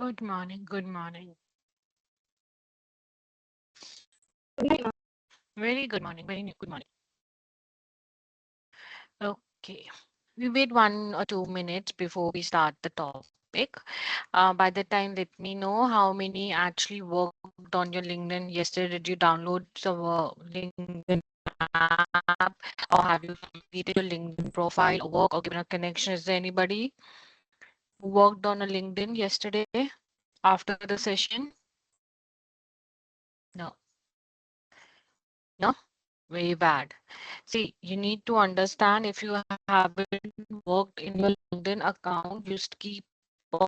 Good morning. Good morning. Very good morning. Good morning. Okay. We wait 1 or 2 minutes before we start the topic. By the time, let me know how many actually worked on your LinkedIn yesterday. Did you download some LinkedIn app, or have you completed your LinkedIn profile or work or given a connection? Is there anybody who worked on a LinkedIn yesterday after the session? No. No. Very bad. See, you need to understand if you haven't worked in your LinkedIn account, you just keep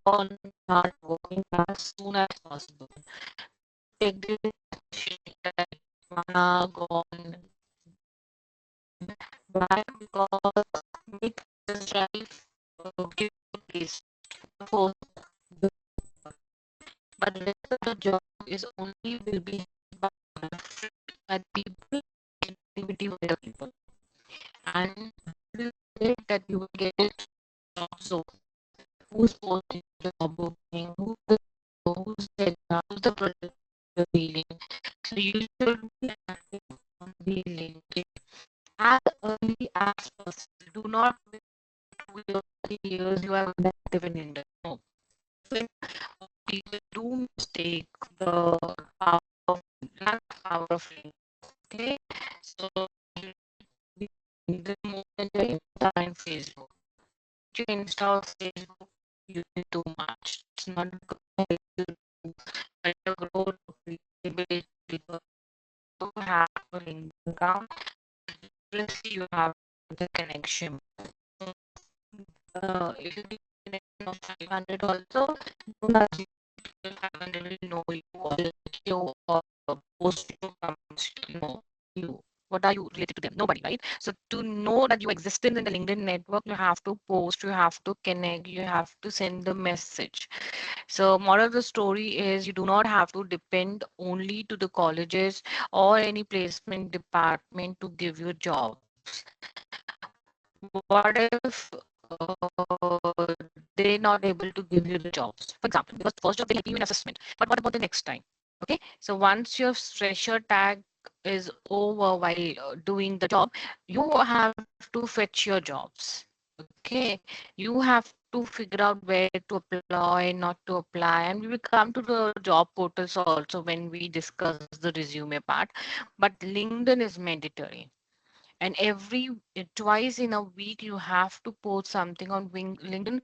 on start working as soon as possible. Take this gone. Why? Because make this drive give place for but the rest of the job is only will be by people activity with the people and that you will get it also who's posting the job opening, who's the product you're dealing. So you should be active on the LinkedIn as early as possible. Do not wait 2 years, 3 years you are active in India. No. When people do mistake the power of power of LinkedIn. Okay. So the moment you Insta and Facebook. You install Facebook, you did too much. It's not good to better grow visibility because you have a link account, plus you have the connection. If you get connection of 500 also, don't assume people 500 will know you or you or post you comments, know you. What are you related to them? Nobody, right? So to know that you existence in the LinkedIn network, you have to post, you have to connect, you have to send the message. So moral of the story is you do not have to depend only to the colleges or any placement department to give you jobs. What if they're not able to give you the jobs? For example, because the first job they give you an assessment, but what about the next time? Okay, so once your fresher tag is over while doing the job, you have to fetch your jobs. Okay, you have to figure out where to apply, not to apply, and we will come to the job portals also when we discuss the resume part. But LinkedIn is mandatory, and every twice in a week you have to post something on LinkedIn.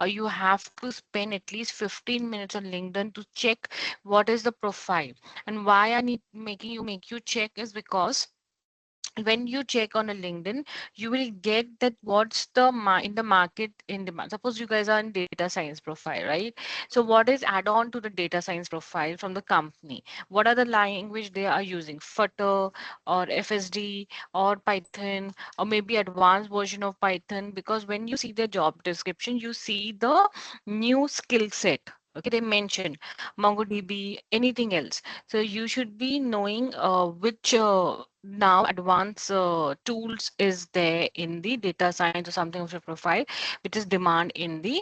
You have to spend at least 15 minutes on LinkedIn to check what is the profile. And why I need making you make you check is because when you check on a LinkedIn, you will get that what's the in the market in demand. Suppose you guys are in data science profile, right? So what is add on to the data science profile from the company? What are the language they are using? Flutter or FSD or Python or maybe advanced version of Python? Because when you see the job description, you see the new skill set. Okay, they mention MongoDB, anything else. So you should be knowing which now advanced tools is there in the data science or something of your profile, which is demand in the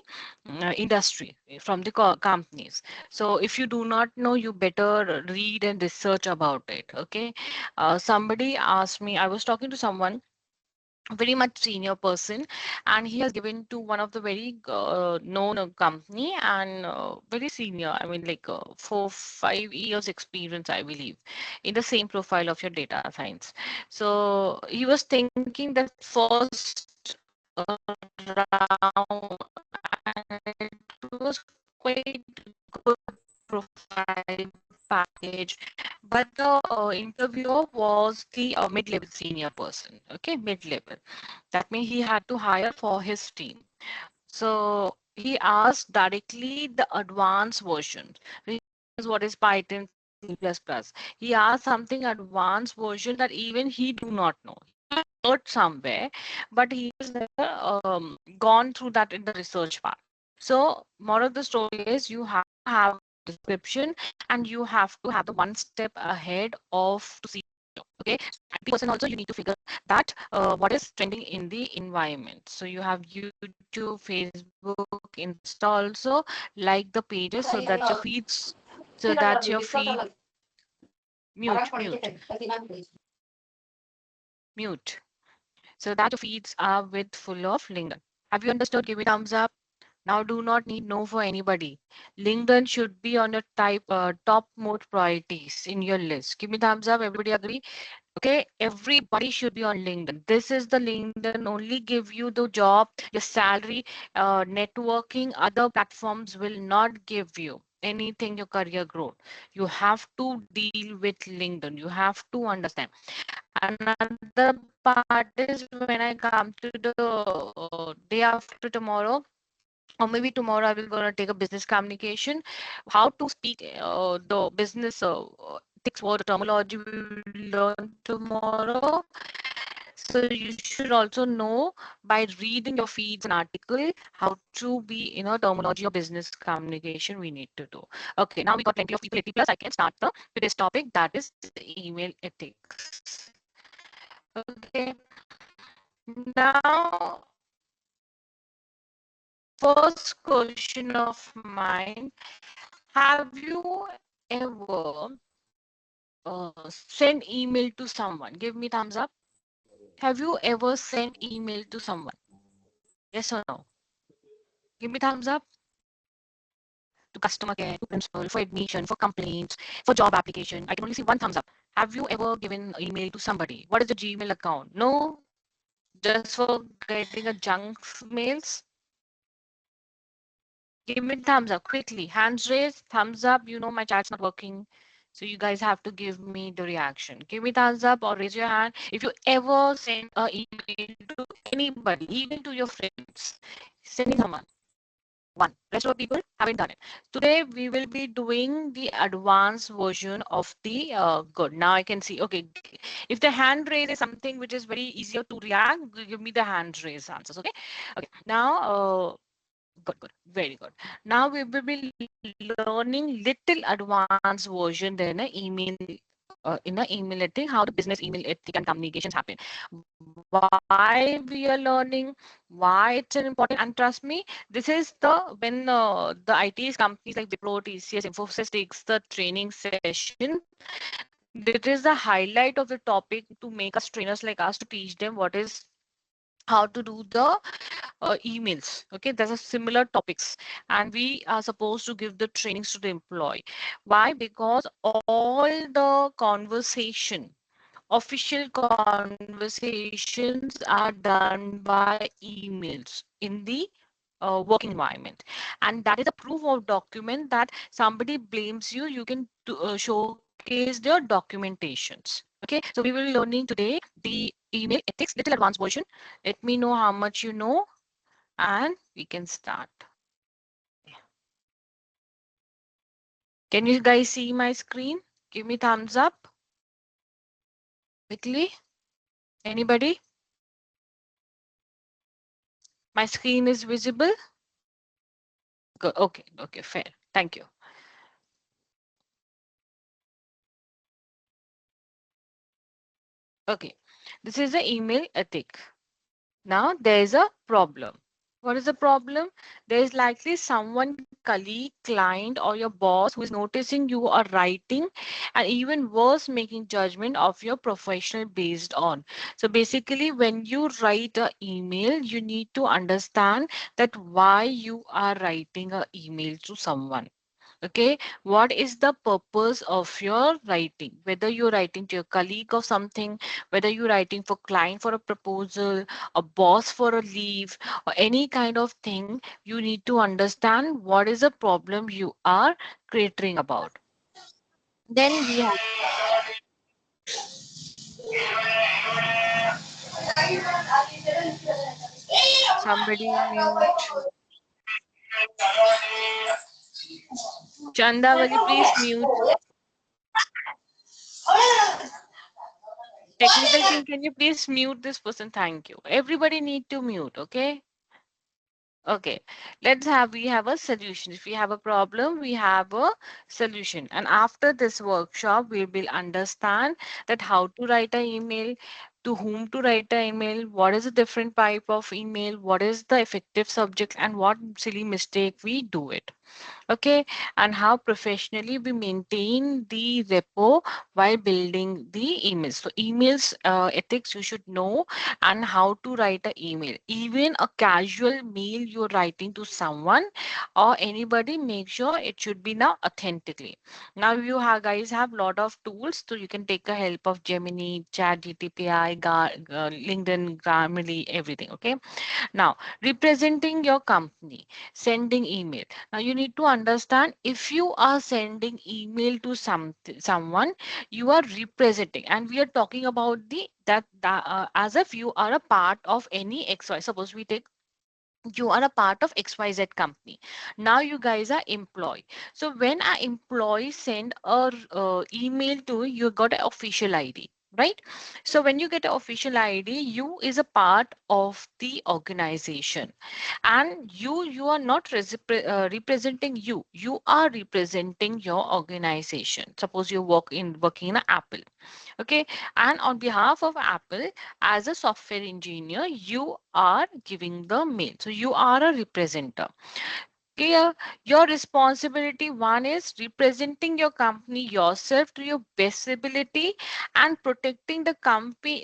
industry from the companies. So if you do not know, you better read and research about it. Okay. Somebody asked me, I was talking to someone very much senior person, and he has given to one of the very known company, and very senior, I mean like 4 5 years experience I believe in the same profile of your data science. So he was thinking that first round and it was quite good profile package, but the interviewer was the mid-level senior person. Okay, mid-level. That means he had to hire for his team. So he asked directly the advanced version. He asked what is Python, C++. He asked something advanced version that even he do not know. He heard somewhere, but he has never gone through that in the research part. So more of the story is you have description and you have to have the one step ahead of to see Okay, and person also you need to figure that what is trending in the environment. So you have YouTube, Facebook, Insta also, like the pages so that your feeds, so that your feed mute mute so that your feeds are with full of LinkedIn. Have you understood? Give me thumbs up. Now do not need no for anybody. LinkedIn should be on your top most priorities in your list. Give me thumbs up. Everybody agree? Okay, everybody should be on LinkedIn. This is the LinkedIn only give you the job, your salary, networking. Other platforms will not give you anything, your career growth. You have to deal with LinkedIn. You have to understand. Another part is when I come to the day after tomorrow, or maybe tomorrow I will gonna take a business communication, how to speak the business ethics word terminology we will learn tomorrow. So you should also know by reading your feeds and article how to be in a terminology of business communication we need to do. Okay, now we got plenty of people 80 plus. I can start the today's topic, that is email ethics. Okay, now first question of mine, have you ever sent email to someone? Give me thumbs up. Have you ever sent email to someone? Yes or no? Give me thumbs up. To customer care, to principal, for admission, for complaints, for job application. I can only see one thumbs up. Have you ever given email to somebody? What is the Gmail account? No, just for getting a junk mails. Give me thumbs up quickly. Hands raised, thumbs up. You know my chat's not working. So you guys have to give me the reaction. Give me thumbs up or raise your hand if you ever send an email to anybody, even to your friends. Sending someone. One. Rest of the people haven't done it. Today we will be doing the advanced version of the good. Now I can see. Okay, if the hand raise is something which is very easier to react, give me the hand raise answers. Okay. Okay. Now. Good, good, very good. Now we will be learning little advanced version than an email in an email ethic, how the business email ethic and communications happen. Why we are learning, why it's an important, and trust me, this is the when the IT companies like Wipro, TCS, Infosys takes the training session. This is the highlight of the topic to make us trainers like us to teach them what is how to do the emails. Okay, there's a similar topics, and we are supposed to give the trainings to the employee. Why? Because all the conversation, official conversations are done by emails in the working environment, and that is a proof of document that somebody blames you. You can showcase their documentations. Okay, so we will be learning today the email ethics, little advanced version. Let me know how much you know, and we can start. Can you guys see my screen? Give me thumbs up quickly. Anybody? My screen is visible. Good. Okay. Okay. Fair. Thank you. Okay. This is the email ethic. Now there's a problem. What is the problem? There is likely someone, colleague, client, or your boss who is noticing you are writing, and even worse, making judgment of your professional based on. So basically, when you write an email, you need to understand that why you are writing an email to someone. Okay, what is the purpose of your writing? Whether you're writing to your colleague or something, whether you're writing for client for a proposal, a boss for a leave, or any kind of thing, you need to understand what is the problem you are catering about. Then we have somebody mute. Chanda, will you please mute? Technical team, can you please mute this person? Thank you. Everybody need to mute, okay? Okay, we have a solution. If we have a problem, we have a solution. And after this workshop, we will understand that how to write an email, to whom to write an email, what is the different type of email, what is the effective subject, and what silly mistake we do it. Okay, and how professionally we maintain the repo while building the emails. So emails ethics you should know, and how to write an email. Even a casual mail you're writing to someone or anybody, make sure it should be now authentically. Now you have guys have lot of tools, so you can take a help of Gemini, Chat GTPI, LinkedIn, Grammarly, everything. Okay, now representing your company, sending email. Now you need to understand, if you are sending email to someone, you are representing, and we are talking about as if you are a part of any XY. Suppose we take, you are a part of XYZ company. Now you guys are employee. So when an employee send a email to you, got an official ID, right? So when you get an official ID, you is a part of the organization, and you are not representing you. You are representing your organization. Suppose you working in Apple. Okay, and on behalf of Apple, as a software engineer, you are giving the mail, so you are a representative. Clear? Your responsibility one is representing your company yourself to your best ability, and protecting the company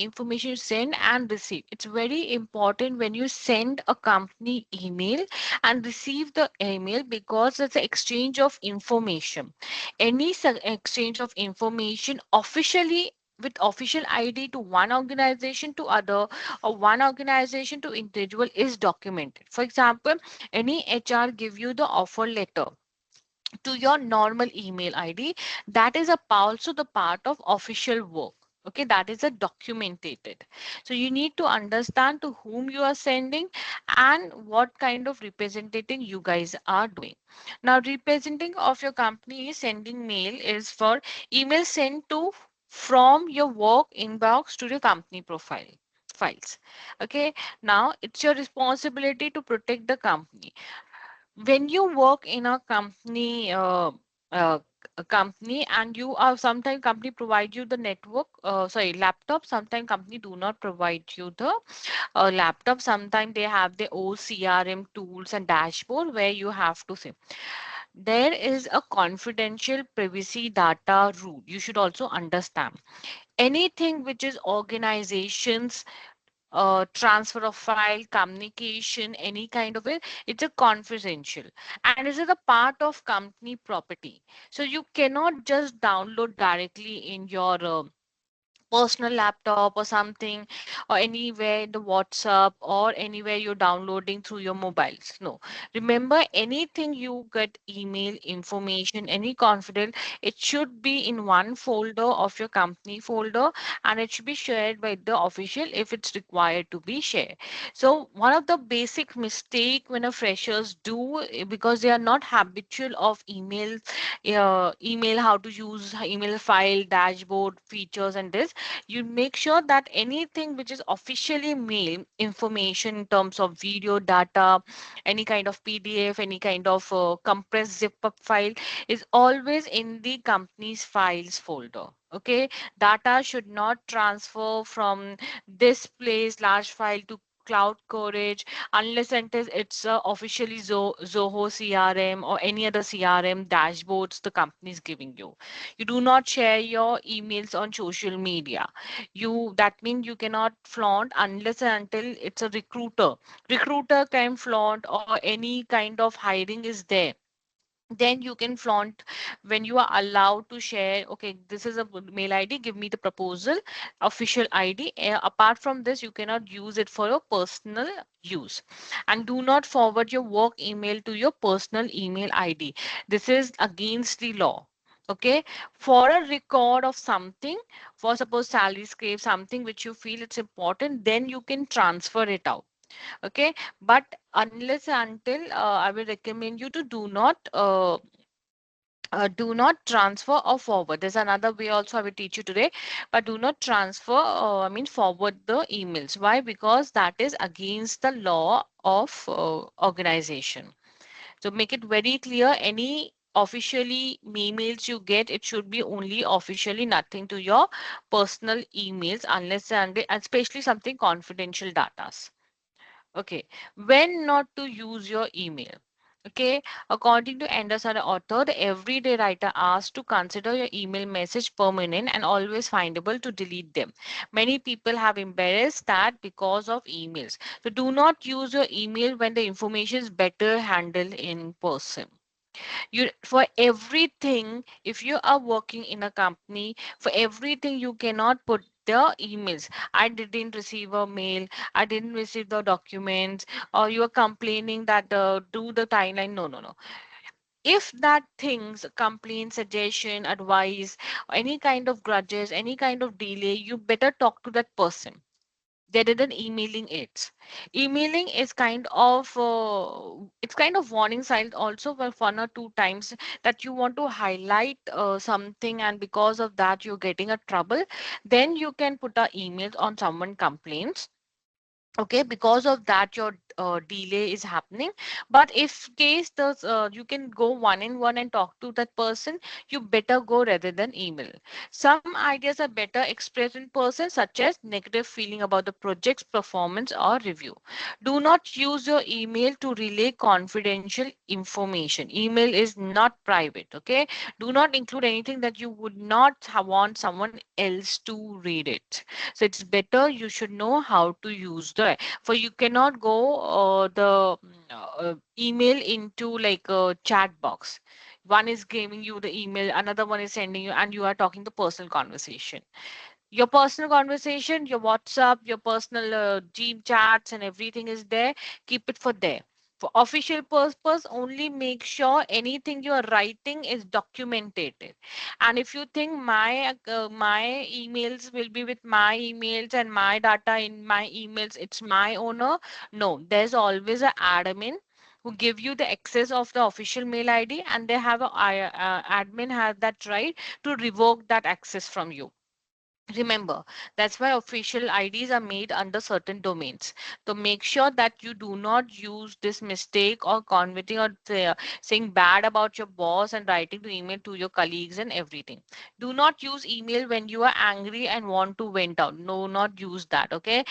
information you send and receive. It's very important when you send a company email and receive the email, because it's an exchange of information. Any exchange of information officially, with official ID, to one organization to other, or one organization to individual, is documented. For example, any HR give you the offer letter to your normal email ID, that is also the part of official work. Okay, that is a documented. So you need to understand to whom you are sending and what kind of representing you guys are doing. Now, representing of your company is sending mail is for email sent to from your work inbox to your company profile files. Okay, now it's your responsibility to protect the company. When you work in a company, uh, a company, and you are, sometimes company provide you the network, sorry, laptop. Sometimes company do not provide you the laptop. Sometimes they have their own CRM tools and dashboard where you have to say, there is a confidential privacy data rule. You should also understand anything which is organizations, transfer of file, communication, any kind of it, it's a confidential, and this is a part of company property. So you cannot just download directly in your personal laptop or something, or anywhere in the WhatsApp, or anywhere you're downloading through your mobiles. No, remember, anything you get email information, any confidential, it should be in one folder of your company folder, and it should be shared by the official if it's required to be shared. So one of the basic mistake when a freshers do, because they are not habitual of email, how to use email file, dashboard features, and this, you make sure that anything which is officially mail information in terms of video data, any kind of PDF, any kind of compressed zip up file, is always in the company's files folder. Okay, data should not transfer from this place large file to cloud storage unless until it's officially Zoho CRM or any other CRM dashboards the company is giving you. You do not share your emails on social media. That means you cannot flaunt unless and until it's a recruiter. Recruiter can flaunt, or any kind of hiring is there, then you can flaunt. When you are allowed to share, okay, this is a mail ID, give me the proposal, official ID. Apart from this, you cannot use it for your personal use. And do not forward your work email to your personal email ID. This is against the law. Okay, for a record of something, for suppose salary scrape, something which you feel it's important, then you can transfer it out. Okay, but unless until I will recommend you to do not Do not transfer or forward. There's another way also I will teach you today, but do not transfer, I mean forward the emails. Why? Because that is against the law of organization. So make it very clear, any officially emails you get, it should be only officially, nothing to your personal emails unless and especially something confidential data. Okay, when not to use your email. Okay, according to Anderson author, the everyday writer asked to consider your email message permanent and always findable to delete them. Many people have embarrassed that because of emails. So do not use your email when the information is better handled in person. You, for everything, if you are working in a company, for everything you cannot put the emails. I didn't receive a mail, I didn't receive the documents, or you are complaining that do the timeline. No, no, no. If that things, complaint, suggestion, advice, any kind of grudges, any kind of delay, you better talk to that person rather than emailing it. Emailing is kind of it's kind of warning signs also for 1 or 2 times that you want to highlight something, and because of that you're getting a trouble. Then you can put a email on someone complaints. Okay, because of that your delay is happening. But if case the you can go one in one and talk to that person, you better go rather than email. Some ideas are better expressed in person, such as negative feeling about the project's performance or review. Do not use your email to relay confidential information. Email is not private. Okay, do not include anything that you would not want someone else to read it. So it's better you should know how to use the, for you cannot go the email into like a chat box. One is giving you the email, another one is sending you, and you are talking the personal conversation. Your personal conversation, your WhatsApp, your personal Gmail chats, and everything is there. Keep it for there. For official purpose, only make sure anything you are writing is documented. And if you think my emails will be with my emails and my data in my emails, it's my owner. No, there's always an admin who give you the access of the official mail ID, and they have a admin has that right to revoke that access from you. Remember, that's why official IDs are made under certain domains. So make sure that you do not use this mistake or converting or saying bad about your boss and writing to email to your colleagues and everything. Do not use email when you are angry and want to vent out. No, not use that. Okay.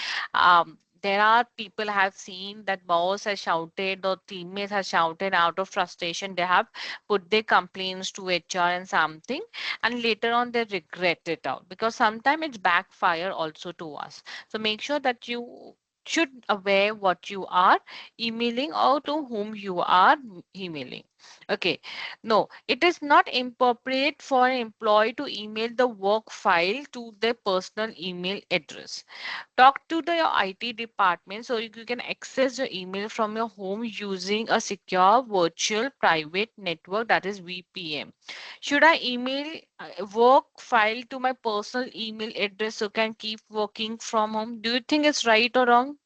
There are people have seen that boss has shouted or teammates has shouted out of frustration. They have put their complaints to HR and something, and later on they regret it out, because sometimes it's backfire also to us. So make sure that you should aware what you are emailing or to whom you are emailing. Okay, no, it is not appropriate for an employee to email the work file to their personal email address. Talk to the your IT department so you can access your email from your home using a secure virtual private network, that is VPN. Should I email work file to my personal email address so can keep working from home? Do you think it's right or wrong?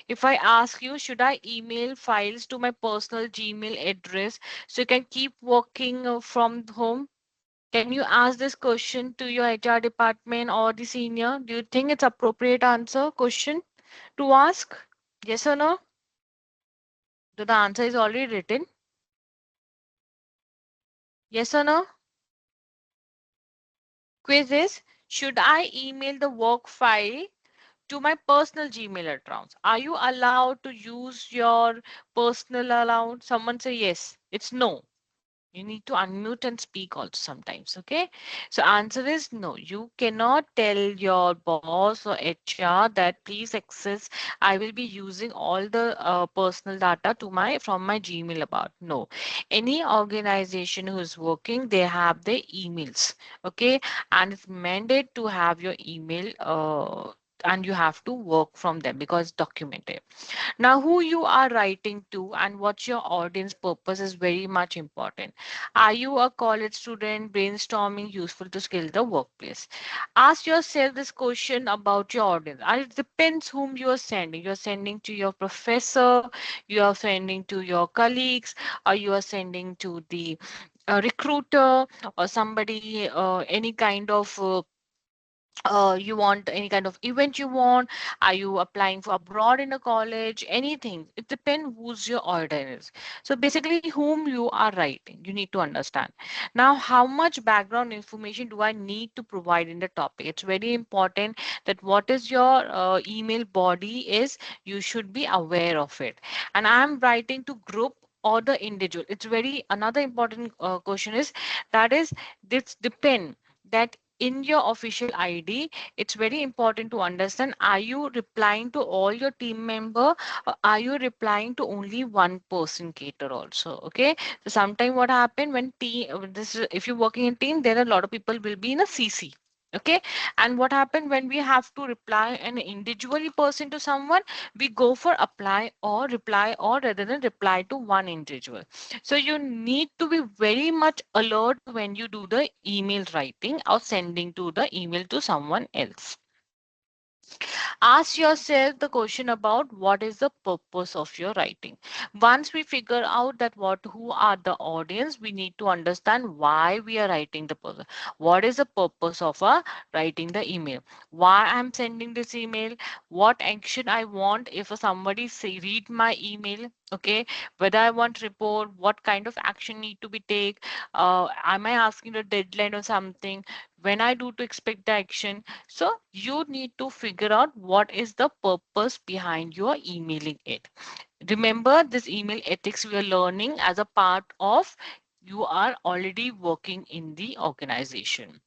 If I ask you, should I email files to my personal Gmail address so you can keep working from home? Can you ask this question to your HR department or the senior? Do you think it's appropriate answer question to ask? Yes or no? So the answer is already written. Yes or no? Quiz is, should I email the work file to my personal Gmail account? Are you allowed to use your personal account? Someone say yes. It's no. You need to unmute and speak also sometimes. Okay. So answer is no. You cannot tell your boss or HR that please access. I will be using all the personal data to my from my Gmail about. No. Any organization who is working, they have their emails. Okay. And it's mandate to have your email and you have to work from them because it's documented. Now, who you are writing to and what's your audience purpose is very much important. Are you a college student brainstorming useful to scale the workplace? Ask yourself this question about your audience. And it depends whom you are sending. You're sending to your professor, you are sending to your colleagues, or you are sending to the a recruiter or somebody, any kind of you want any kind of event you want, are you applying for abroad in a college, anything, it depends who's your audience is. So basically whom you are writing, you need to understand. Now how much background information do I need to provide in the topic? It's very important that what is your email body is, you should be aware of it. And I'm writing to group or the individual, it's very another important question is, that is, this depend that in your official ID, it's very important to understand, are you replying to all your team member, or are you replying to only one person cater also? Okay. So sometimes what happen when team, this is, if you're working in team, there are a lot of people will be in a CC. Okay. And what happened when we have to reply an individually person to someone, we go for apply or reply, or rather than reply to one individual. So you need to be very much alert when you do the email writing or sending to the email to someone else. Ask yourself the question about what is the purpose of your writing. Once we figure out that what who are the audience, we need to understand why we are writing the purpose. What is the purpose of writing the email? Why I'm sending this email? What action I want if somebody say read my email? Okay, whether I want report, what kind of action need to be take? Am I asking a deadline or something? When I do to expect the action? So you need to figure out what is the purpose behind your emailing it. Remember this email ethics we are learning as a part of you are already working in the organization.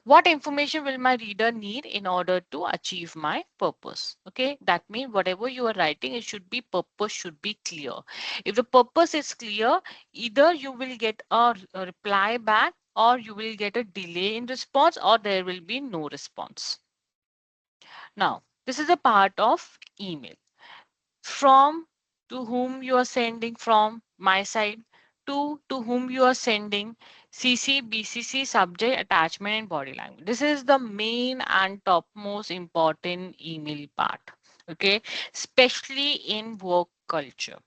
What information will my reader need in order to achieve my purpose? Okay, that means whatever you are writing, it should be purpose should be clear. If the purpose is clear, either you will get a reply back, or you will get a delay in response, or there will be no response. Now, this is a part of email. From, to whom you are sending, from my side, to whom you are sending, CC, BCC, subject, attachment, and body language. This is the main and topmost important email part. Okay, especially in work culture.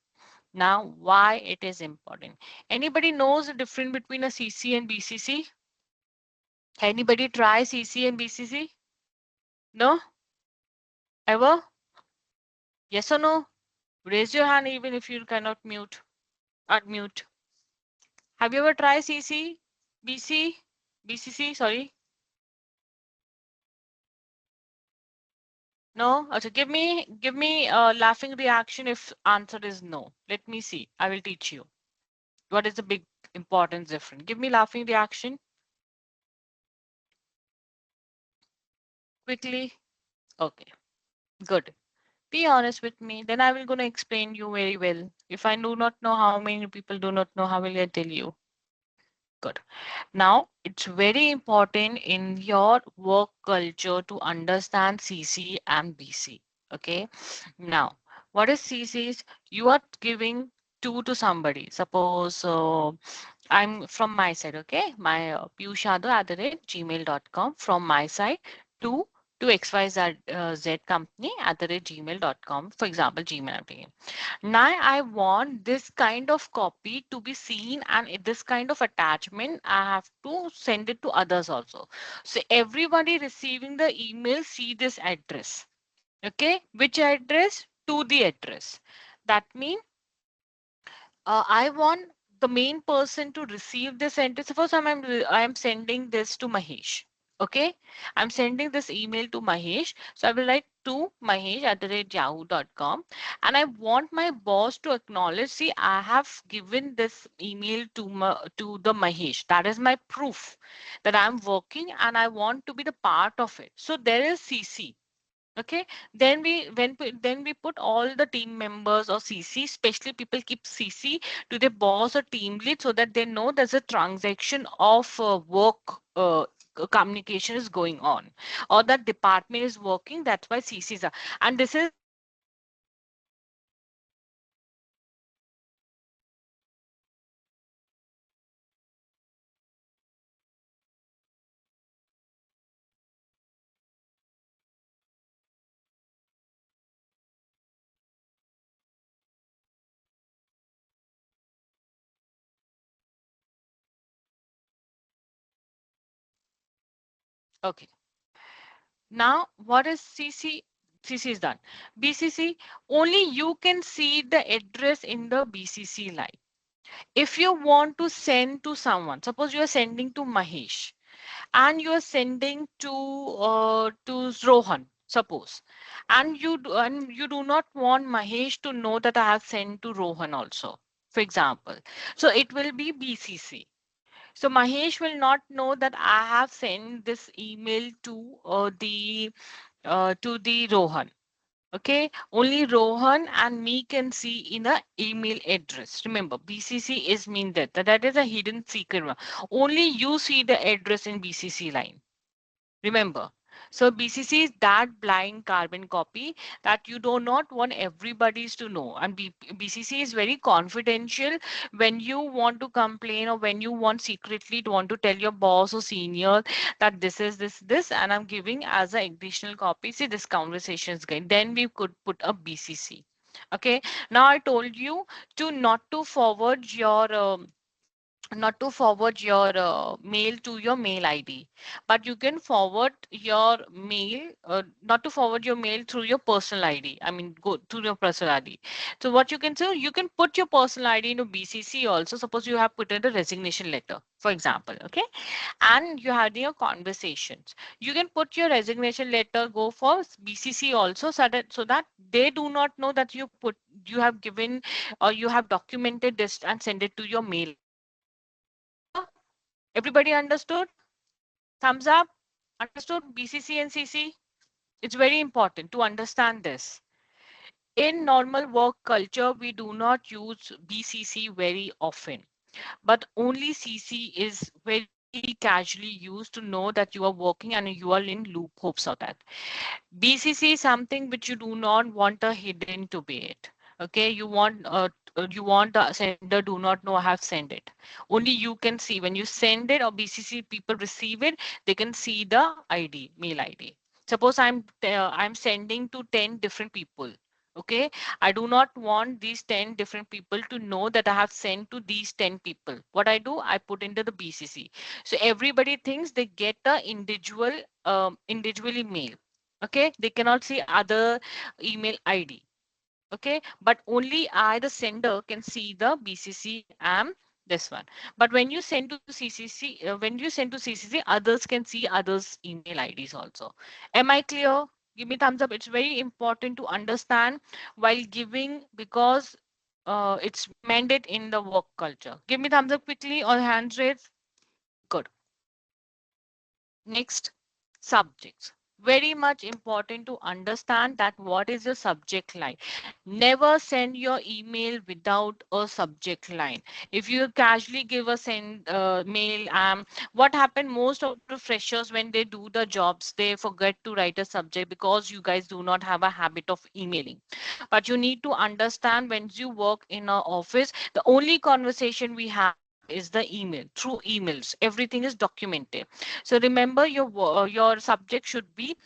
Now, why it is important? Anybody knows the difference between a CC and BCC? Anybody try CC and BCC? No? Ever? Yes or no? Raise your hand even if you cannot mute. Unmute. Have you ever tried CC? BC? BCC? Sorry. No? Okay, give me a laughing reaction if answer is no. Let me see. I will teach you. What is the big importance difference? Give me laughing reaction quickly. Okay, good. Be honest with me. Then I will gonna explain you very well. If I do not know how many people do not know, how will I tell you? Good. Now, it's very important in your work culture to understand CC and BC. Okay. Now, what is CC is you are giving two to somebody. Suppose I'm from my side. Okay. My piyushadar@gmail.com from my side to XYZ Z company @gmail.com. For example, Gmail application. Now I want this kind of copy to be seen, and this kind of attachment I have to send it to others also. So everybody receiving the email see this address. Okay, which address? To the address. That means I want the main person to receive this sentence. Suppose I'm sending this to Mahesh. Okay, I'm sending this email to Mahesh. So I will write to Mahesh@yahoo.com, and I want my boss to acknowledge. See, I have given this email to the Mahesh. That is my proof that I'm working, and I want to be the part of it. So there is CC. Okay, then we put all the team members or CC, especially people keep CC to their boss or team lead so that they know there's a transaction of work communication is going on, or that department is working. That's why CCs are, and this is Okay. Now, what is CC? CC is done. BCC, only you can see the address in the BCC line. If you want to send to someone, suppose you are sending to Mahesh and you are sending to Rohan, suppose, and you do not want Mahesh to know that I have sent to Rohan also, for example. So it will be BCC. So Mahesh will not know that I have sent this email to the Rohan. Okay, only Rohan and me can see in a email address. Remember, BCC is mean that is a hidden secret one. Only you see the address in BCC line. Remember, so BCC is that blind carbon copy that you do not want everybody's to know. And BCC is very confidential. When you want to complain or when you want secretly to want to tell your boss or senior that this is this, and I'm giving as an additional copy, see this conversation is going. Then we could put a BCC. Okay. Now I told you to not to forward your mail to your mail ID, but you can forward your mail, not to forward your mail through your personal ID. I mean, go to your personal ID. So what you can do, you can put your personal ID into BCC also. Suppose you have put in a resignation letter, for example, okay, and you had your conversations. You can put your resignation letter, go for BCC also, so that they do not know that you have given or you have documented this and send it to your mail ID. Clear? Everybody understood? Thumbs up. Understood BCC and CC? It's very important to understand this. In normal work culture, we do not use BCC very often, but only CC is very casually used to know that you are working and you are in loopholes of that. BCC is something which you do not want a hidden to be it. Okay, you want the sender do not know I have sent it. Only you can see when you send it or BCC people receive it, they can see the ID, mail ID. Suppose I'm sending to 10 different people. Okay, I do not want these 10 different people to know that I have sent to these 10 people. What I do, I put into the BCC. So everybody thinks they get the individually mail. Okay, they cannot see other email ID. Okay, but only I the sender can see the BCC am this one. But when you send to CCC, when you send to CCC, others can see others email IDs also. Am I clear? Give me thumbs up. It's very important to understand while giving, because it's mandate in the work culture. Give me thumbs up quickly or hands raised. Good. Next, subjects. Very much important to understand that what is your subject line. Never send your email without a subject line. If you casually give a send mail, what happened, most of the freshers when they do the jobs, they forget to write a subject because you guys do not have a habit of emailing. But you need to understand, when you work in an office, the only conversation we have is the email. Through emails everything is documented. So remember, your subject should be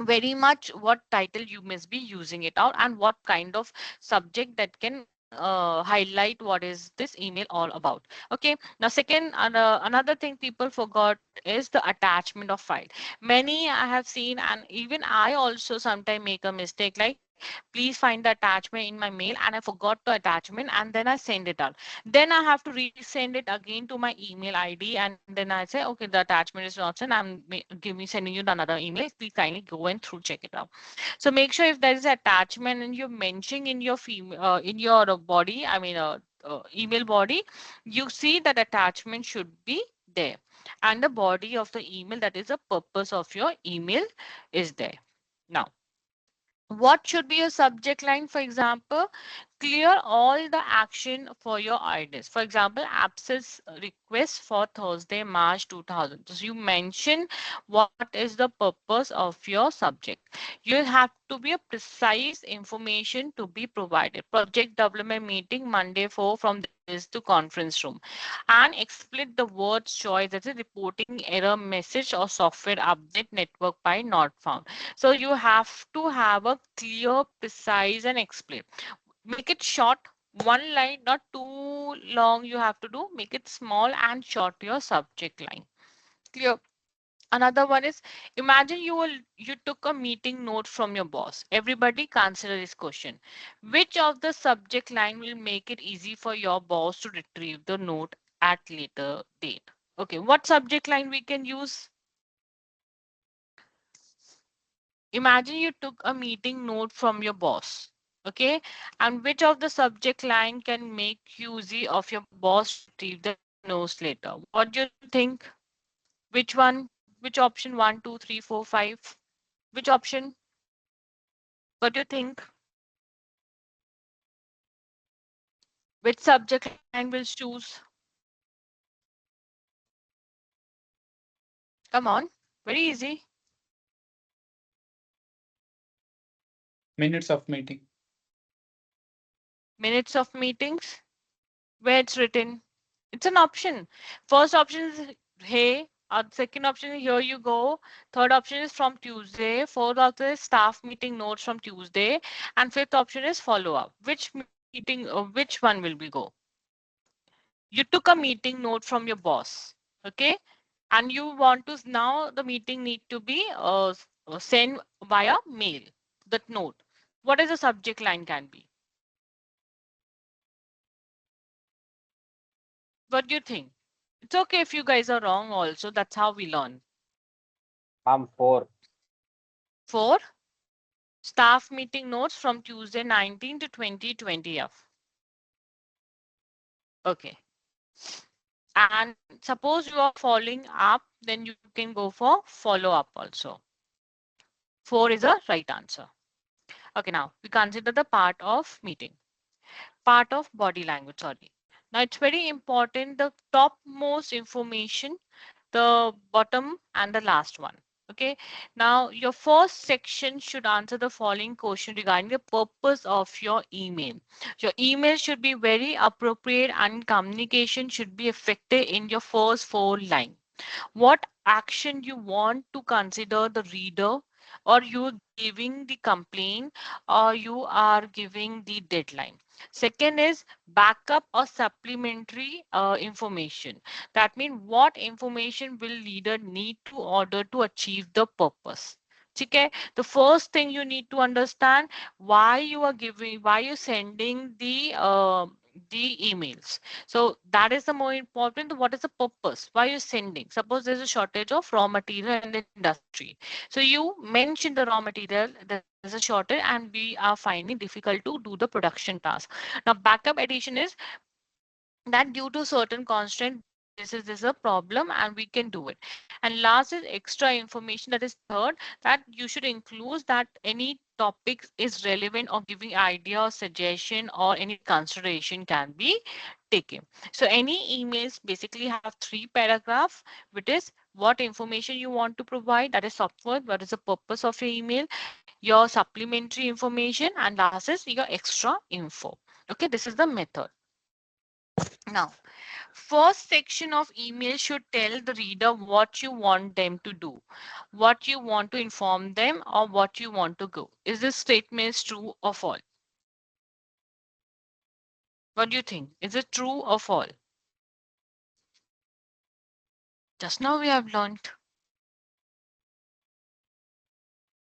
very much what title you must be using it out, and what kind of subject that can highlight what is this email all about. Okay, now second, another thing people forgot is the attachment of file. Many I have seen, and even I also sometimes make a mistake, like please find the attachment in my mail, and I forgot the attachment and then I send it out. Then I have to resend it again to my email ID, and then I say, okay, the attachment is not sent, sending you another email, please kindly go and through check it out. So make sure if there is attachment and you're mentioning in your in your body, email body, you see that attachment should be there, and the body of the email, that is the purpose of your email, is there. Now, what should be your subject line? For example, clear all the action for your IDs. For example, abscess request for Thursday, March 2000. So you mention what is the purpose of your subject. You have to be a precise information to be provided. Project development meeting Monday 4 from this to conference room, and explicit the words choice as a reporting error message or software update network by not found. So you have to have a clear, precise, and explain. Make it short, one line, not too long. You have to do, make it small and short, your subject line. Clear? Another one is, imagine you took a meeting note from your boss. Everybody consider this question. Which of the subject line will make it easy for your boss to retrieve the note at later date? Okay, what subject line we can use? Imagine you took a meeting note from your boss. Okay, and which of the subject line can make use of your boss to retrieve the notes later? What do you think? Which one? Which option? One, two, three, four, five. Which option? What do you think? Which subject line will choose? Come on, very easy. Minutes of meeting. Minutes of meetings. Where it's written. It's an option. First option is hey. Second option is here you go. Third option is from Tuesday. Fourth option is staff meeting notes from Tuesday. And fifth option is follow up. Which meeting or which one will we go? You took a meeting note from your boss. Okay. And you want to now the meeting need to be sent via mail. That note. What is the subject line can be? What do you think? It's okay if you guys are wrong also. That's how we learn. I'm 4. 4. Staff meeting notes from Tuesday 19 to 2020F. Okay. And suppose you are following up, then you can go for follow up also. 4 is the right answer. Okay, now we consider the part of meeting. Part of body language, sorry. Now it's very important, the topmost information, the bottom and the last one. Okay, now your first section should answer the following question regarding the purpose of your email. Your email should be very appropriate and communication should be effective in your first 4 lines. What action you want to consider the reader, or you giving the complaint, or you are giving the deadline. Second is backup or supplementary information. That means what information will leader need to order to achieve the purpose. Okay, the first thing you need to understand why you are giving, why you sending the emails. So that is the more important. What is the purpose? Why you're sending? Suppose there's a shortage of raw material in the industry. So you mention the raw material, there's a shortage, and we are finding difficult to do the production task. Now, backup addition is that due to certain constraint, this is a problem and we can do it. And last is extra information, that is third, that you should include that any topics is relevant or giving idea or suggestion or any consideration can be taken. So any emails basically have 3 paragraphs, which is what information you want to provide, that is software, what is the purpose of your email, your supplementary information, and last is your extra info. Okay, this is the method. Now, first section of email should tell the reader what you want them to do, what you want to inform them, or what you want to go. Is this statement true or false? What do you think? Is it true or false? Just now we have learned.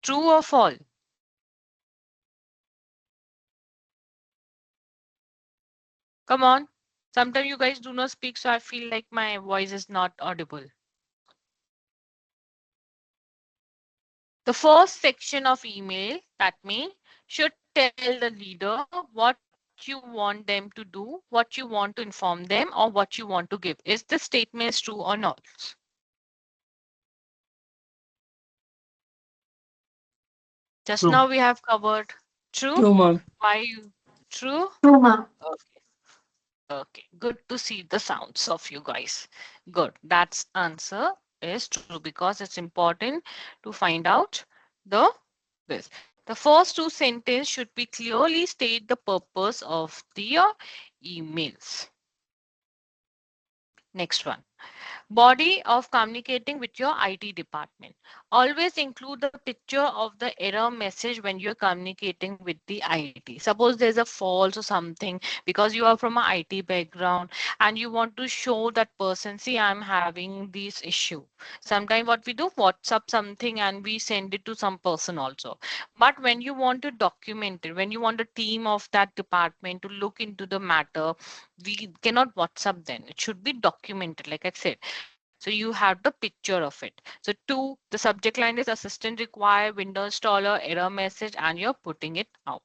True or false? Come on. Sometimes you guys do not speak, so I feel like my voice is not audible. The first section of email, that means, should tell the leader what you want them to do, what you want to inform them, or what you want to give. Is this statement true or not? Just True. now we have covered. True? True, ma'am. Why you? True? True, ma'am. Okay. Okay. Good to see the sounds of you guys. Good. That's answer is true because it's important to find out the this. The first 2 sentences should be clearly state the purpose of the emails. Next one. Body of communicating with your IT department. Always include the picture of the error message when you're communicating with the IT. Suppose there's a false or something because you are from an IT background and you want to show that person, see, I'm having this issue. Sometimes what we do, WhatsApp something and we send it to some person also. But when you want to document it, when you want a team of that department to look into the matter, we cannot WhatsApp then. It should be documented, like I said. So you have the picture of it. So two, the subject line is assistant required, Windows installer, error message, and you're putting it out.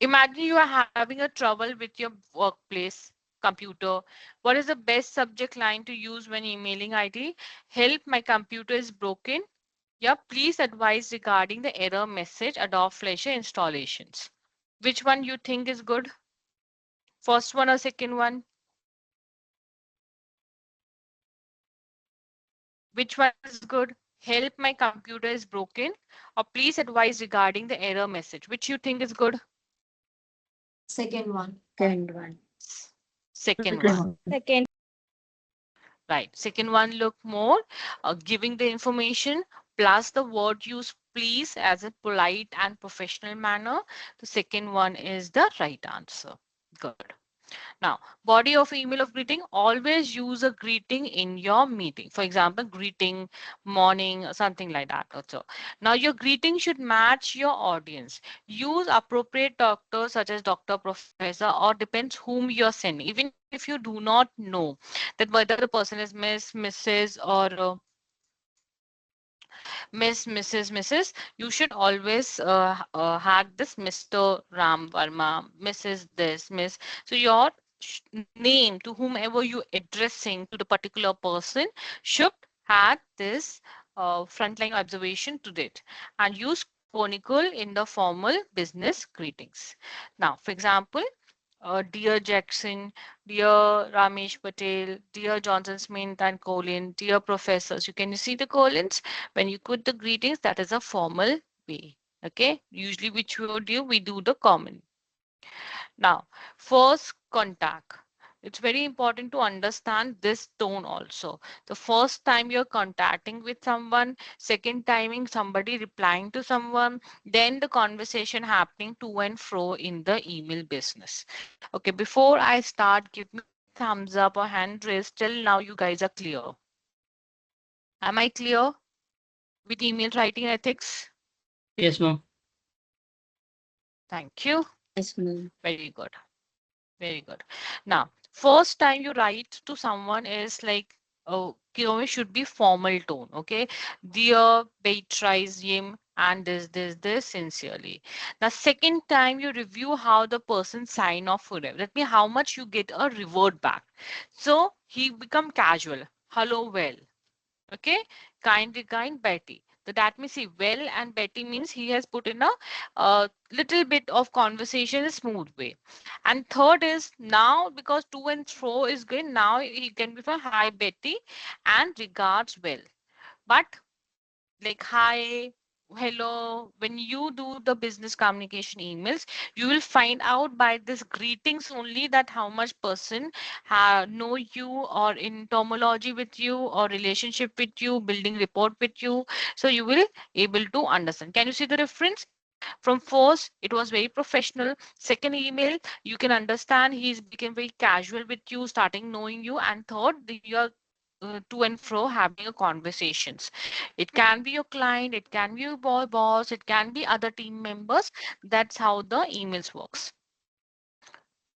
Imagine you are having a trouble with your workplace computer. What is the best subject line to use when emailing IT? Help, my computer is broken. Yeah, please advise regarding the error message, Adobe Flash installations. Which one you think is good? First one or second one? Which one is good? Help, my computer is broken. Or please advise regarding the error message. Which you think is good? Second one. Second one. Second Second one. one. Second. Right. Second one look more giving the information plus the word use please as a polite and professional manner. The second one is the right answer. Good. Now, body of email of greeting, always use a greeting in your meeting. For example, greeting, morning, or something like that also. Now, your greeting should match your audience. Use appropriate doctors such as doctor, professor, or depends whom you're sending. Even if you do not know that whether the person is Miss, Mrs. or Miss, Mrs. You should always have this Mr. Ram Verma, Mrs. This, Miss. So your name to whomever you addressing to the particular person should have this frontline observation to it and use conical in the formal business greetings. Now, for example, dear Jackson, dear Ramesh Patel, dear Johnson Smith and Colin, dear professors. You can see the colons when you put the greetings. That is a formal way. Okay, usually which we do the common. Now, first contact. It's very important to understand this tone also. The first time you're contacting with someone, second timing somebody replying to someone, then the conversation happening to and fro in the email business. Okay, before I start, give me thumbs up or hand raise. Till now, you guys are clear. Am I clear with email writing ethics? Yes, ma'am. Thank you. Yes, ma'am. Very good. Very good. Now, first time you write to someone is like, oh, it should be formal tone. Okay. Dear Beatrice Yim and this sincerely. Now, second time you review how the person sign off for it. That means how much you get a reward back. So he become casual. Hello, well. Okay, kind Betty. So that means see well and Betty means he has put in a little bit of conversation in a smooth way. And third is now because to and fro is good, now he can be from hi Betty and regards well. But like hi, hello, when you do the business communication emails, you will find out by this greetings only that how much person know you or in terminology with you or relationship with you, building report with you. So you will able to understand. Can you see the difference? From first, it was very professional. Second email, you can understand he's became very casual with you, starting knowing you. And third, you are to and fro having a conversations. It can be your client, it can be your boss, it can be other team members. That's how the emails works.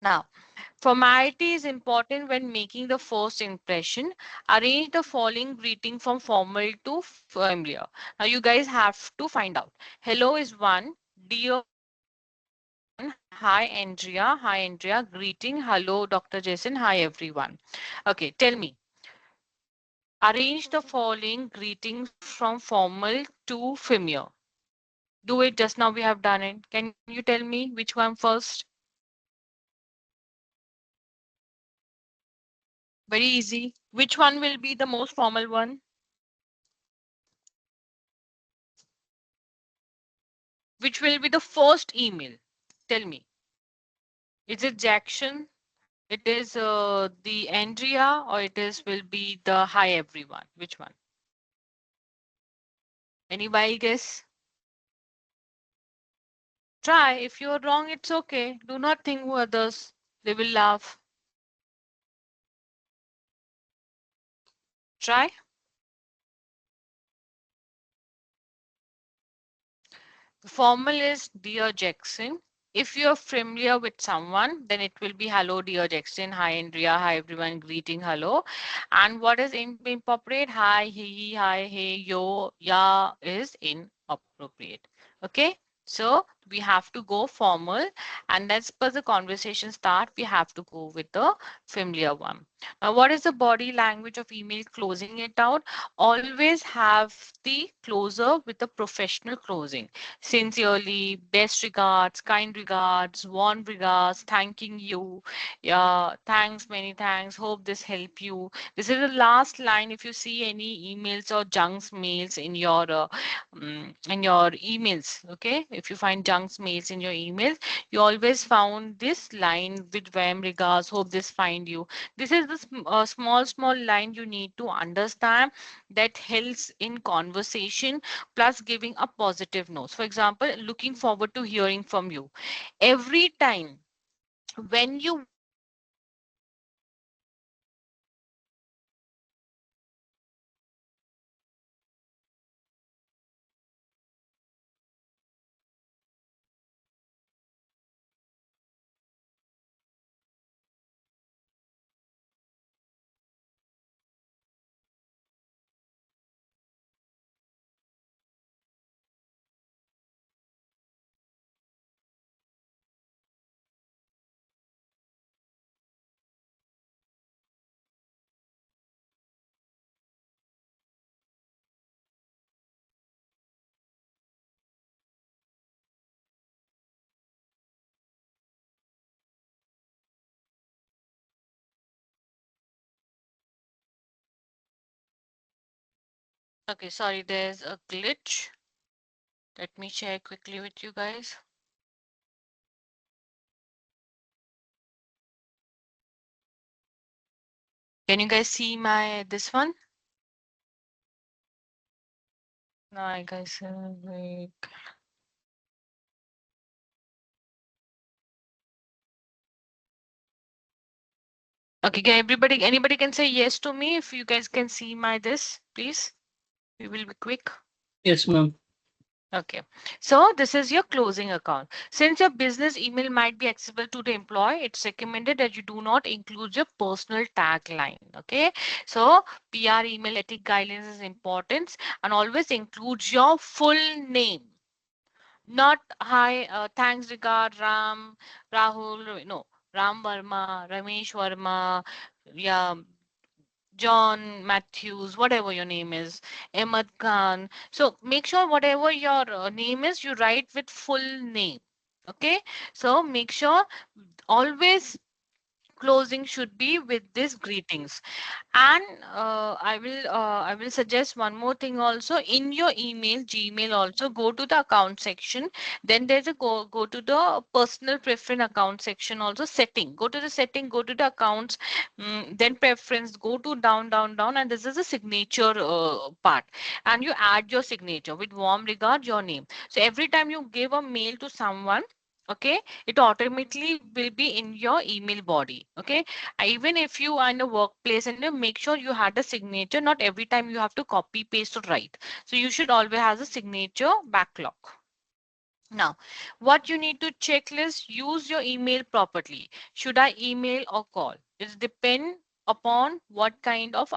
Now, formality is important when making the first impression. Arrange the following greeting from formal to familiar. Now, you guys have to find out. Hello is one. Dear one. Hi, Andrea. Hi, Andrea. Greeting. Hello, Dr. Jason. Hi, everyone. Okay, tell me. Arrange the following greetings from formal to familiar. Do it just now. We have done it. Can you tell me which one first? Very easy. Which one will be the most formal one? Which will be the first email? Tell me. Is it Jackson? It is the Andrea or it is will be the hi everyone. Which one? Any wild guess? Try. If you're wrong, it's okay. Do not think who others. They will laugh. Try. The formal is Dear Jackson. If you're familiar with someone, then it will be hello, dear Jackson. Hi, Andrea. Hi, everyone. Greeting, hello. And what is inappropriate? Hi, he, hi, hey, yo, yeah is inappropriate. Okay. So we have to go formal, and as per the conversation start, we have to go with the familiar one. Now, what is the body language of email closing it out? Always have the closer with the professional closing. Sincerely, best regards, kind regards, warm regards, thanking you. Yeah, thanks, many thanks. Hope this help you. This is the last line. If you see any emails or junks mails in your emails, okay. If you find junks mails in your emails, you always found this line with warm regards. Hope this find you. This is the small line you need to understand that helps in conversation plus giving a positive note. For example, looking forward to hearing from you. Every time when you okay, sorry, there's a glitch. Let me share quickly with you guys. Can you guys see my this one? No, I guys like okay, can anybody can say yes to me if you guys can see my this, please. We will be quick. Yes, ma'am. Okay, so this is your closing account. Since your business email might be accessible to the employee, it's recommended that you do not include your personal tagline. Okay, so PR email ethic guidelines is important and always includes your full name. Not hi, thanks, regard, Ram, Rahul, no, Ram Verma, Ramesh Verma, yeah, John Matthews, whatever your name is, Ahmad Khan. So make sure whatever your name is, you write with full name. Okay. So make sure always closing should be with these greetings. And I will suggest one more thing also in your email, Gmail also go to the account section. Then there's a go to the personal preference account section also setting. Go to the setting, go to the accounts, then preference, go to down, and this is a signature part. And you add your signature with warm regard, your name. So every time you give a mail to someone, okay, it automatically will be in your email body. Okay, even if you are in a workplace and you make sure you had a signature, not every time you have to copy paste or write, so you should always have a signature backlog. Now, what you need to checklist, use your email properly. Should I email or call? It depends upon what kind of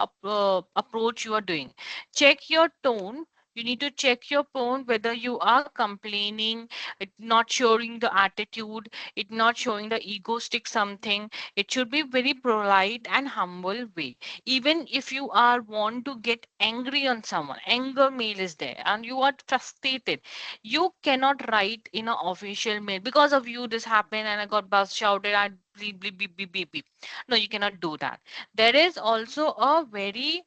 approach you are doing. Check your tone. You need to check your tone whether you are complaining, it not showing the attitude, it not showing the egoistic something. It should be very polite and humble way. Even if you are want to get angry on someone, anger mail is there and you are frustrated, you cannot write in an official mail because of you this happened and I got bus shouted and bleep, bleep, beep, beep, beep, beep. No, you cannot do that. There is also a very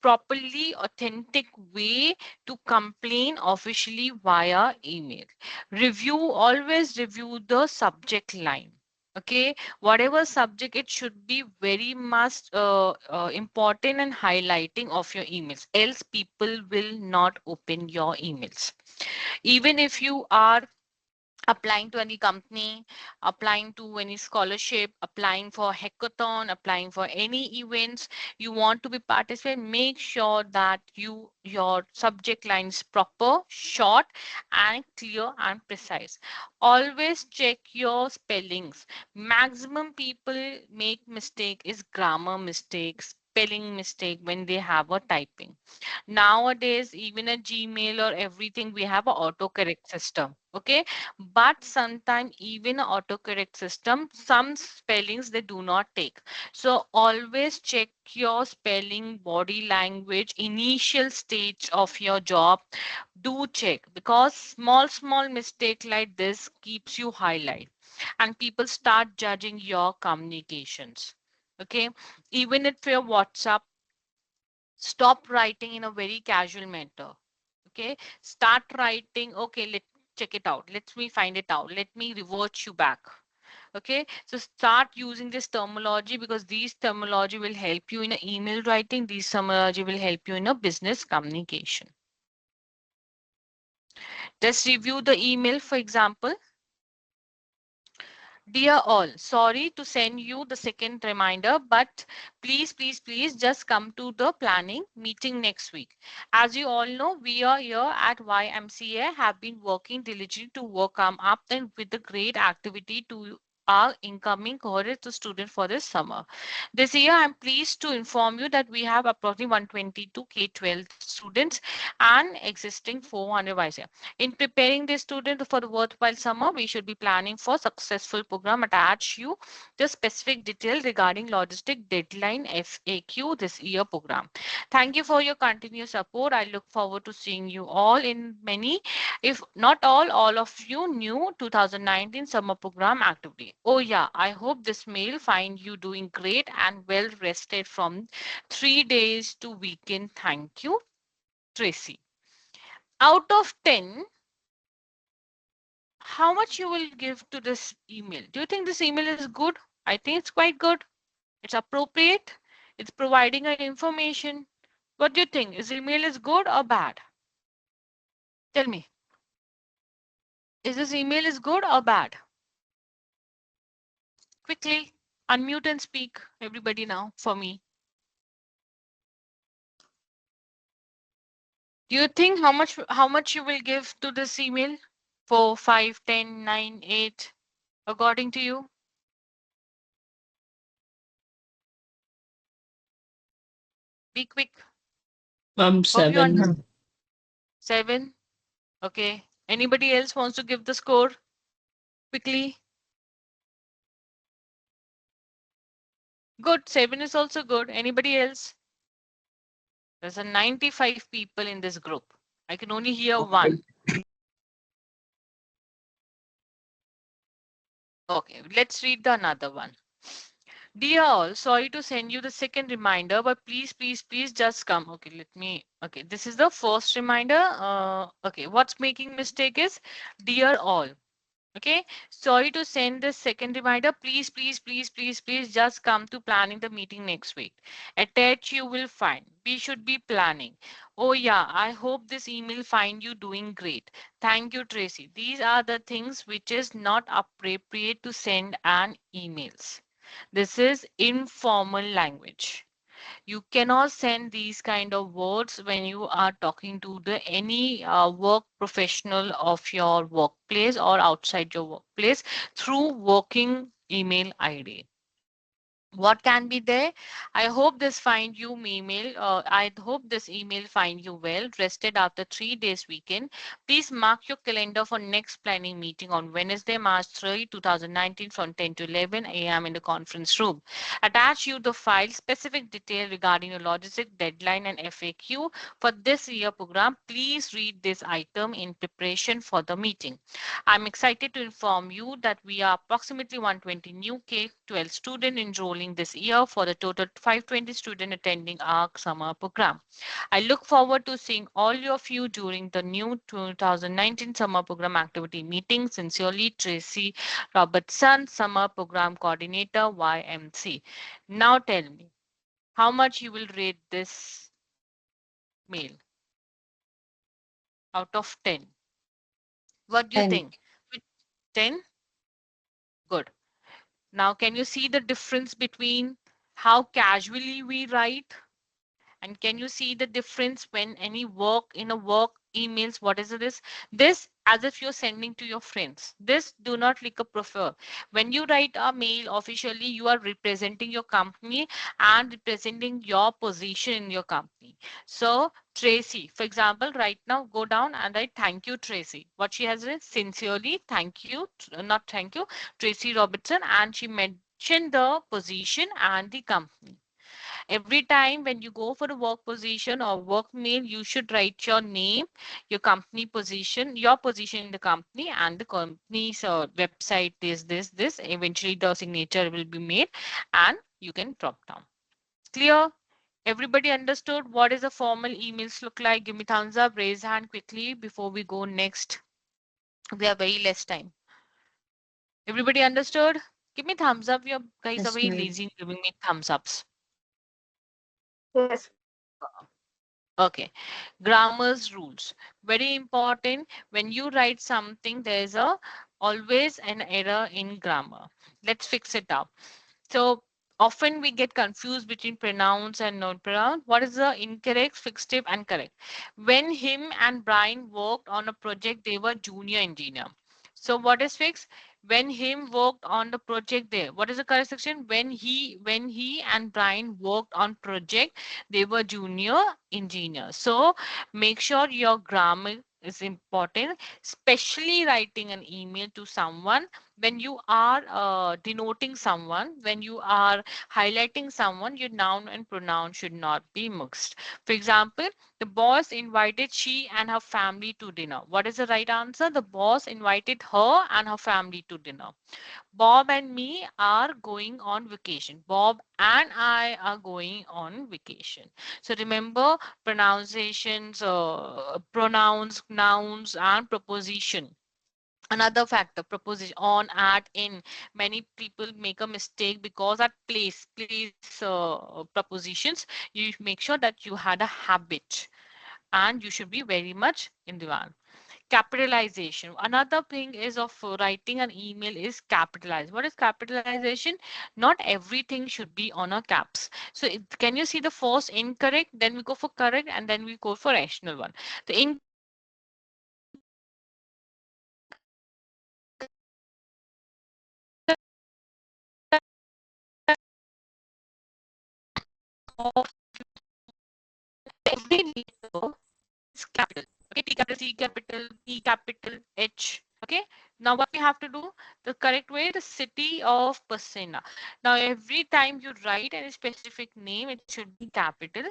properly authentic way to complain officially via email. Review, always review the subject line. Okay, whatever subject, it should be very much important and highlighting of your emails, else people will not open your emails. Even if you are applying to any company, applying to any scholarship, applying for hackathon, applying for any events you want to be participate, make sure that your subject line is proper, short, and clear and precise. Always check your spellings. Maximum people make mistake is grammar mistakes, spelling mistake when they have a typing. Nowadays, even a Gmail or everything, we have a autocorrect system. Okay, but sometimes even a autocorrect system, some spellings they do not take. So always check your spelling, body language, initial stage of your job. Do check, because small mistake like this keeps you highlight, and people start judging your communications. Okay, even if your WhatsApp, stop writing in a very casual manner. Okay, start writing, okay, let check it out, let me find it out, let me revert you back. Okay, so start using this terminology, because these terminology will help you in a email writing, these terminology will help you in a business communication. Just review the email. For example, dear all, sorry to send you the second reminder, but please just come to the planning meeting next week. As you all know, we are here at YMCA have been working diligently to work up and with the great activity to our incoming cohort to student for this summer. This year, I'm pleased to inform you that we have approximately 122 K-12 students and existing 400 YCA. In preparing the student for the worthwhile summer, we should be planning for successful program. Attach you the specific detail regarding logistic deadline FAQ this year program. Thank you for your continuous support. I look forward to seeing you all in many, if not all of you new 2019 summer program actively. Oh yeah, I hope this mail find you doing great and well rested from 3 days to weekend. Thank you, Tracy. Out of 10, how much you will give to this email? Do you think this email is good? I think it's quite good. It's appropriate. It's providing an information. What do you think? Is email is good or bad? Tell me. Is this email is good or bad? Quickly unmute and speak, everybody now for me. Do you think how much you will give to this email? 4, 5, 10, 9, 8, according to you? Be quick. Hope you 7. understand. 7. Okay. Anybody else wants to give the score quickly? Good. 7 is also good. Anybody else? There's a 95 people in this group. I can only hear one. Okay, let's read the another one. Dear all, sorry to send you the second reminder, but please just come. Okay, okay, this is the first reminder. Okay, what's making mistake is dear all. Okay, sorry to send the second reminder. Please just come to planning the meeting next week. Attach you will find. We should be planning. Oh yeah, I hope this email find you doing great. Thank you, Tracy. These are the things which is not appropriate to send an emails. This is informal language. You cannot send these kind of words when you are talking to the any work professional of your workplace or outside your workplace through working email ID. What can be there? I hope this find you email. I hope this email find you well rested after 3 days weekend. Please mark your calendar for next planning meeting on Wednesday, March 3, 2019 from 10 to 11 a.m. in the conference room. Attach you the file specific detail regarding your logistic deadline and FAQ for this year program. Please read this item in preparation for the meeting. I'm excited to inform you that we are approximately 120 new K-12 students enrolling during this year for the total 520 students attending our summer program. I look forward to seeing all of you during the new 2019 summer program activity meeting. Sincerely, Tracy Robertson, Summer Program Coordinator, YMC. Now tell me, how much you will rate this mail out of 10? What do you 10. think? 10? Good. Now, can you see the difference between how casually we write? And can you see the difference when any work in a work emails? What is this? This as if you're sending to your friends. This do not like a prefer. When you write a mail officially, you are representing your company and representing your position in your company. So Tracy, for example, right now, go down and write thank you, Tracy. What she has written, sincerely, thank you, not thank you, Tracy Robertson, and she mentioned the position and the company. Every time when you go for a work position or work mail, you should write your name, your company position, your position in the company, and the company's website is this. Eventually, the signature will be made and you can drop down. Clear? Everybody understood what is a formal emails look like? Give me thumbs up, raise hand quickly before we go next. We have very less time. Everybody understood? Give me thumbs up. You guys are Yes, very ma'am. lazy in giving me thumbs ups. Yes. Okay, grammar's rules. Very important. When you write something, there's a always an error in grammar. Let's fix it up. So often we get confused between pronouns and non-pronoun. What is the incorrect, fictive, and correct? When him and Brian worked on a project, they were junior engineer. So what is fixed? When him worked on the project there. What is the correct section? When he and Brian worked on project, they were junior engineers. So make sure your grammar is important, especially writing an email to someone when you are denoting someone, when you are highlighting someone, your noun and pronoun should not be mixed. For example, the boss invited she and her family to dinner. What is the right answer? The boss invited her and her family to dinner. Bob and me are going on vacation. Bob and I are going on vacation. So remember pronunciations, pronouns, nouns, and preposition. Another factor, preposition on, at, in. Many people make a mistake because at place prepositions, you make sure that you had a habit and you should be very much in the one. Capitalization. Another thing is of writing an email is capitalized. What is capitalization? Not everything should be on a caps. So can you see the first incorrect? Then we go for correct and then we go for rational one. The of every letter is capital. Okay, T capital, C capital, P capital, H. Okay, now what we have to do, the correct way, the city of Pasina. Now every time you write any specific name, it should be capital.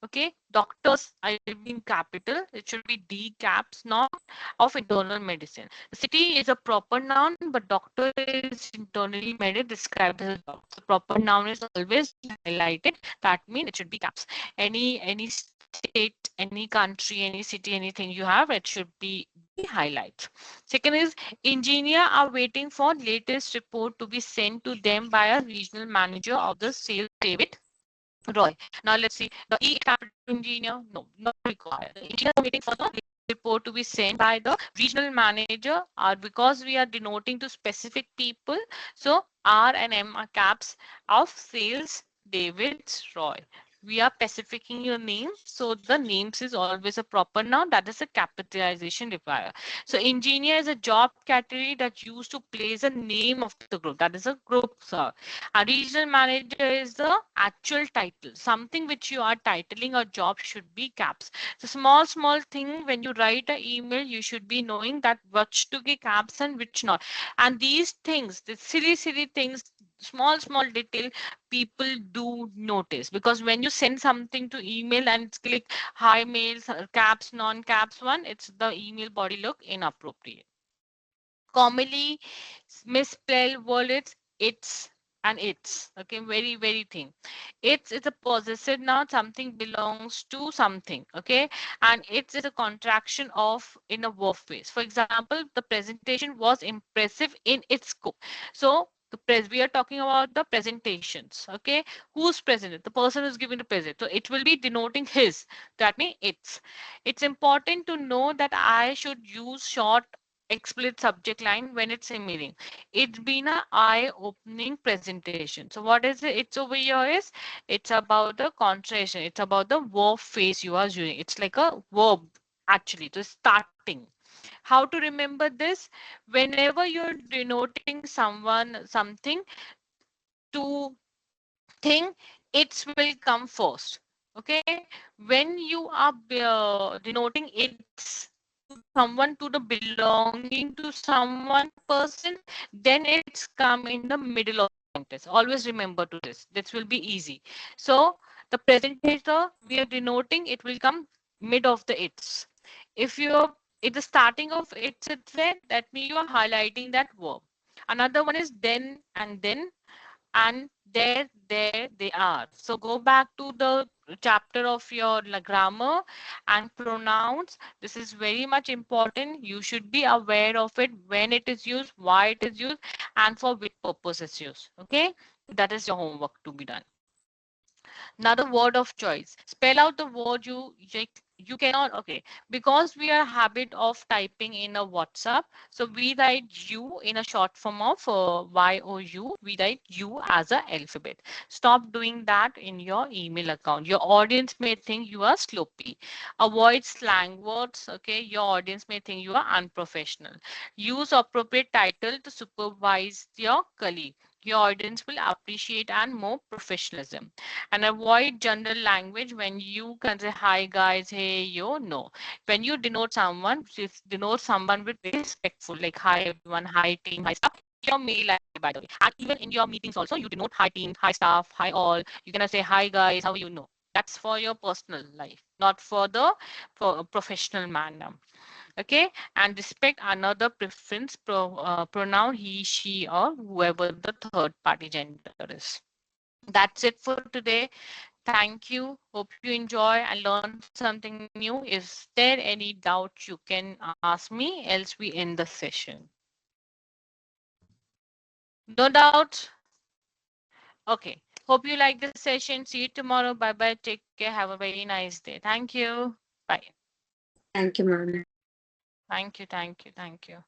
Okay, doctors I in capital, it should be D caps, not of internal medicine. The city is a proper noun, but doctor is internally made described as a job. The proper noun is always highlighted. That means it should be caps. Any state, any country, any city, anything you have, it should be the highlights. Second is engineer are waiting for latest report to be sent to them by a regional manager of the sales, David Roy. Now let's see the E capital engineer. No, not required. The engineer are waiting for the report to be sent by the regional manager, or because we are denoting to specific people. So R and M are caps of sales David Roy. We are specifying your name, so the names is always a proper noun. That is a capitalization required. So engineer is a job category that used to place a name of the group. That is a group, sir. A regional manager is the actual title. Something which you are titling a job should be caps. So small thing when you write an email, you should be knowing that which to get caps and which not. And these things, the silly things, small detail, people do notice, because when you send something to email and it's click high mails, caps, non-caps one, it's the email body look inappropriate. Commonly misspelled words, it's and its. Okay, very thing. It's a possessive noun, something belongs to something. Okay, and it's is a contraction of in a verb phrase. For example, the presentation was impressive in its scope. So we are talking about the presentations. Okay, who's present? The person who's giving the present. So it will be denoting his. That means it's important to know that I should use short explicit subject line when it's a meaning. It's been a eye-opening presentation. So what is it? It's over here is it's about the contraction. It's about the verb phrase you are using. It's like a verb actually. So starting. How to remember this? Whenever you're denoting someone something to thing, it will come first. Okay, when you are denoting it's to someone, to the belonging to someone person, then it's come in the middle of the sentence. Always remember to this will be easy. So the presentator we are denoting, it will come mid of the it's. If you're at the starting of it's there, that means you are highlighting that verb. Another one is then and there they are. So go back to the chapter of your grammar and pronouns. This is very much important. You should be aware of it, when it is used, why it is used, and for which purpose it's used. Okay, that is your homework to be done. Another word of choice. Spell out the word you cannot. Okay, because we are a habit of typing in a WhatsApp, so we write you in a short form of YOU. We write you as a alphabet. Stop doing that in your email account. Your audience may think you are sloppy. Avoid slang words. Okay, your audience may think you are unprofessional. Use appropriate title to supervise your colleague. Your audience will appreciate and more professionalism. And avoid general language when you can say hi guys, hey yo. No, when you denote someone, just denote someone with respectful, like hi everyone, hi team, hi staff. Your mail ID, by the way, and even in your meetings also you denote hi team, hi staff, hi all. You can say hi guys, how are you? Know that's for your personal life, not for the professional manner. Okay, and respect another preference pronoun he, she, or whoever the third party gender is. That's it for today. Thank you. Hope you enjoy and learn something new. Is there any doubt you can ask me? Else we end the session. No doubt? Okay. Hope you like the session. See you tomorrow. Bye bye. Take care. Have a very nice day. Thank you. Bye. Thank you, ma'am. Thank you. Thank you. Thank you.